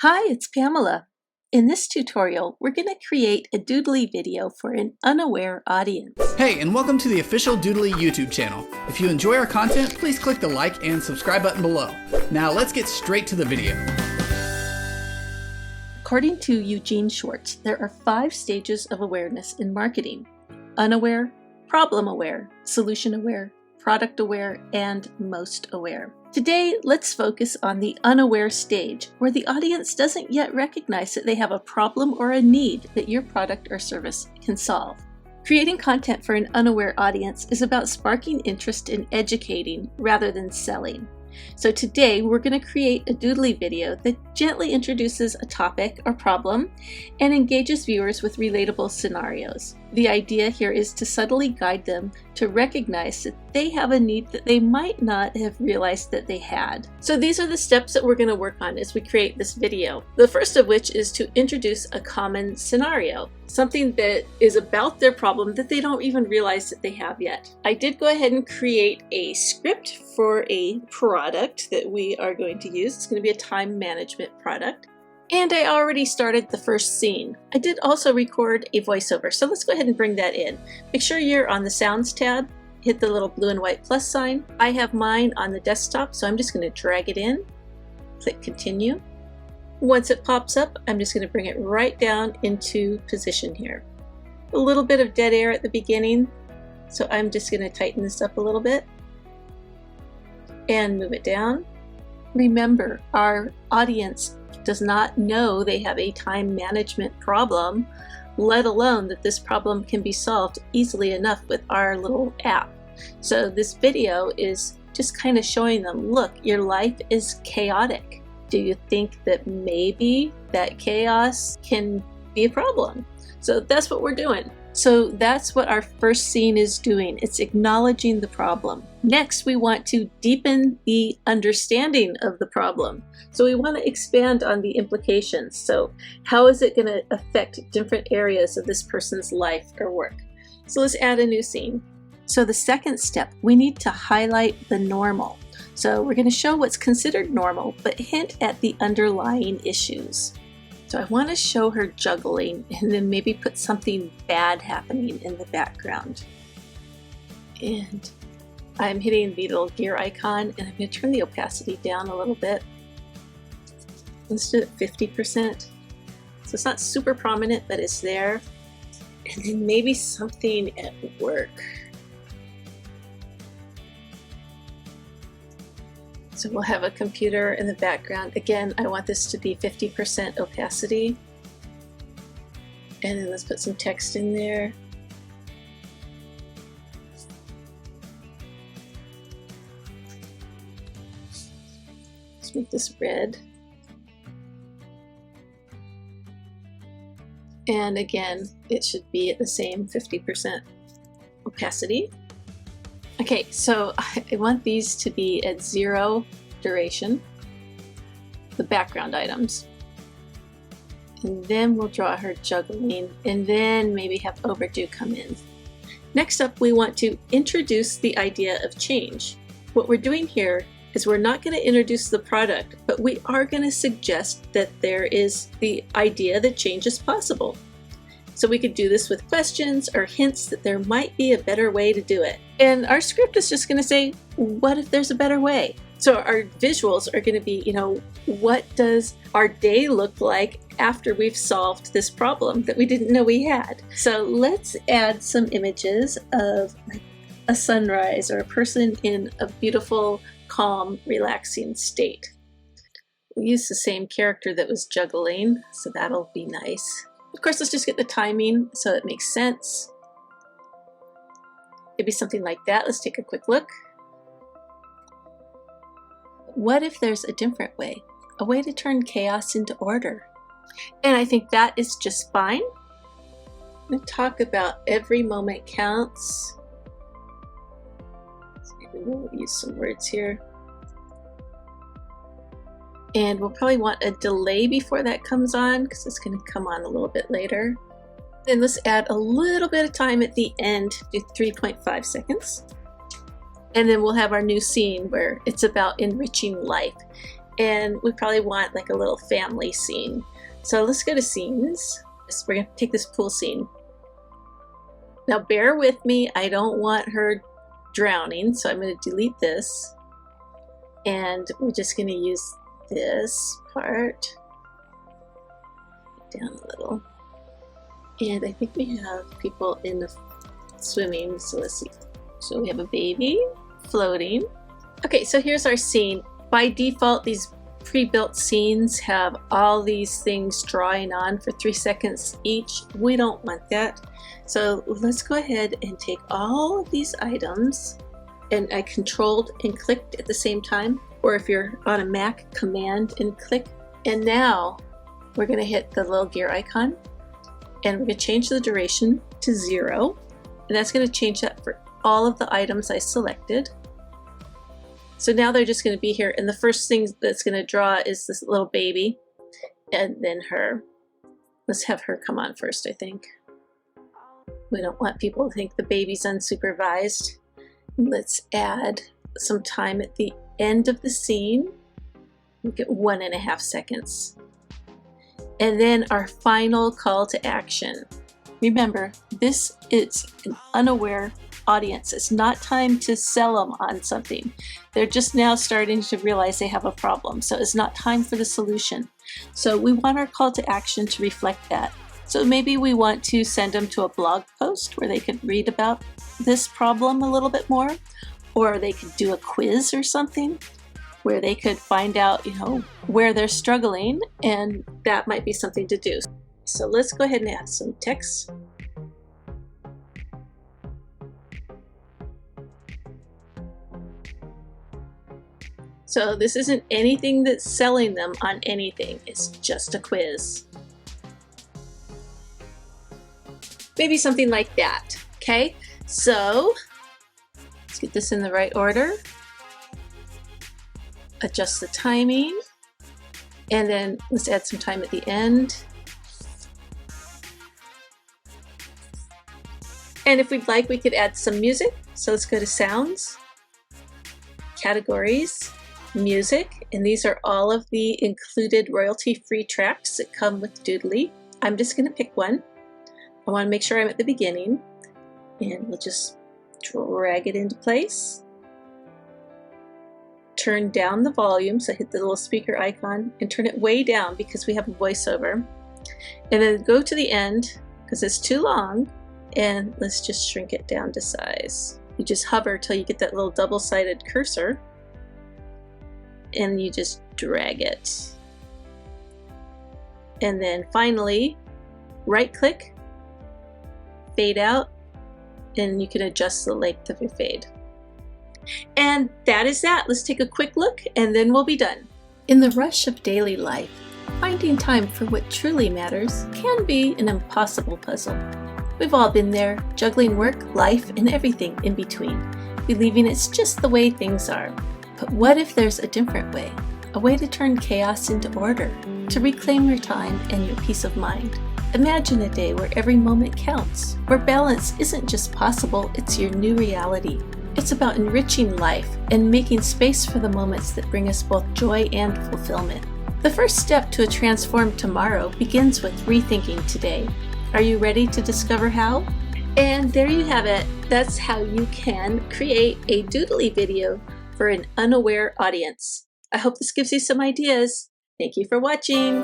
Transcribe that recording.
Hi, it's Pamela. In this tutorial, we're going to create a Doodly video for an unaware audience. Hey, and welcome to the official Doodly YouTube channel. If you enjoy our content, please click the like and subscribe button below. Now let's get straight to the video. According to Eugene Schwartz, there are 5 stages of awareness in marketing: unaware, problem aware, solution aware, product aware, and most aware. Today, let's focus on the unaware stage, where the audience doesn't yet recognize that they have a problem or a need that your product or service can solve. Creating content for an unaware audience is about sparking interest in educating rather than selling. So today, we're going to create a Doodly video that gently introduces a topic or problem and engages viewers with relatable scenarios. The idea here is to subtly guide them to recognize that they have a need that they might not have realized that they had. So these are the steps that we're going to work on as we create this video. The first of which is to introduce a common scenario, something that is about their problem that they don't even realize that they have yet. I did go ahead and create a script for a product that we are going to use. It's going to be a time management product. And I already started the first scene. I did also record a voiceover, so let's go ahead and bring that in. Make sure you're on the Sounds tab, hit the little blue and white plus sign. I have mine on the desktop, so I'm just going to drag it in, click Continue. Once it pops up, I'm just going to bring it right down into position here. A little bit of dead air at the beginning, so I'm just going to tighten this up a little bit and move it down. Remember, our audience does not know they have a time management problem, let alone that this problem can be solved easily enough with our little app. So this video is just kind of showing them, look, your life is chaotic. Do you think that maybe that chaos can be a problem? So that's what we're doing. So that's what our first scene is doing. It's acknowledging the problem. Next, we want to deepen the understanding of the problem. So we want to expand on the implications. So how is it going to affect different areas of this person's life or work? So let's add a new scene. So the second step, we need to highlight the normal. So we're going to show what's considered normal, but hint at the underlying issues. So I want to show her juggling and then maybe put something bad happening in the background. And I'm hitting the little gear icon and I'm going to turn the opacity down a little bit. Let's do it 50%. So it's not super prominent, but it's there. And then maybe something at work. So we'll have a computer in the background. Again, I want this to be 50% opacity. And then let's put some text in there. Let's make this red. And again, it should be at the same 50% opacity. Okay, so I want these to be at 0 duration, the background items. And then we'll draw her juggling and then maybe have overdue come in. Next up, we want to introduce the idea of change. What we're doing here is we're not going to introduce the product, but we are going to suggest that there is the idea that change is possible. So we could do this with questions or hints that there might be a better way to do it. And our script is just going to say, what if there's a better way? So our visuals are going to be, what does our day look like after we've solved this problem that we didn't know we had? So let's add some images of like a sunrise or a person in a beautiful, calm, relaxing state. We'll use the same character that was juggling, so that'll be nice. Of course, let's just get the timing so it makes sense. Maybe something like that. Let's take a quick look. What if there's a different way? A way to turn chaos into order? And I think that is just fine. I'm going to talk about every moment counts. So maybe we'll use some words here. And we'll probably want a delay before that comes on because it's going to come on a little bit later. Then let's add a little bit of time at the end, do 3.5 seconds. And then we'll have our new scene where it's about enriching life. And we probably want like a little family scene. So let's go to scenes. We're going to take this pool scene. Now bear with me, I don't want her drowning, so I'm going to delete this. And we're just going to use this part down a little. And I think we have people in the swimming, so let's see. So we have a baby floating. Okay, so here's our scene. By default, these pre-built scenes have all these things drawing on for 3 seconds each. We don't want that. So let's go ahead and take all of these items, and I controlled and clicked at the same time, or if you're on a Mac, command and click. And now we're going to hit the little gear icon, and we're going to change the duration to 0, and that's going to change that for all of the items I selected. So now they're just going to be here, and the first thing that's going to draw is this little baby, and then her. Let's have her come on first, I think. We don't want people to think the baby's unsupervised. Let's add some time at the end of the scene. We get 1.5 seconds. And then our final call to action. Remember, this is an unaware audience. It's not time to sell them on something. They're just now starting to realize they have a problem. So it's not time for the solution. So we want our call to action to reflect that. So maybe we want to send them to a blog post where they could read about this problem a little bit more, or they could do a quiz or something where they could find out, where they're struggling, and that might be something to do. So let's go ahead and add some text. So this isn't anything that's selling them on anything. It's just a quiz. Maybe something like that. Okay, so let's get this in the right order. Adjust the timing, and then let's add some time at the end. And if we'd like, we could add some music. So let's go to sounds, categories, music, and these are all of the included royalty-free tracks that come with Doodly. I'm just going to pick one. I want to make sure I'm at the beginning, and we'll just drag it into place. Turn down the volume, so hit the little speaker icon and turn it way down because we have a voiceover. And then go to the end because it's too long, and let's just shrink it down to size. You just hover till you get that little double-sided cursor, and you just drag it. And then finally, right-click, fade out, and you can adjust the length of your fade. And that is that. Let's take a quick look and then we'll be done. In the rush of daily life, finding time for what truly matters can be an impossible puzzle. We've all been there, juggling work, life, and everything in between, believing it's just the way things are. But what if there's a different way? A way to turn chaos into order, to reclaim your time and your peace of mind. Imagine a day where every moment counts, where balance isn't just possible, it's your new reality. It's about enriching life and making space for the moments that bring us both joy and fulfillment. The first step to a transformed tomorrow begins with rethinking today. Are you ready to discover how? And there you have it. That's how you can create a Doodly video for an unaware audience. I hope this gives you some ideas. Thank you for watching.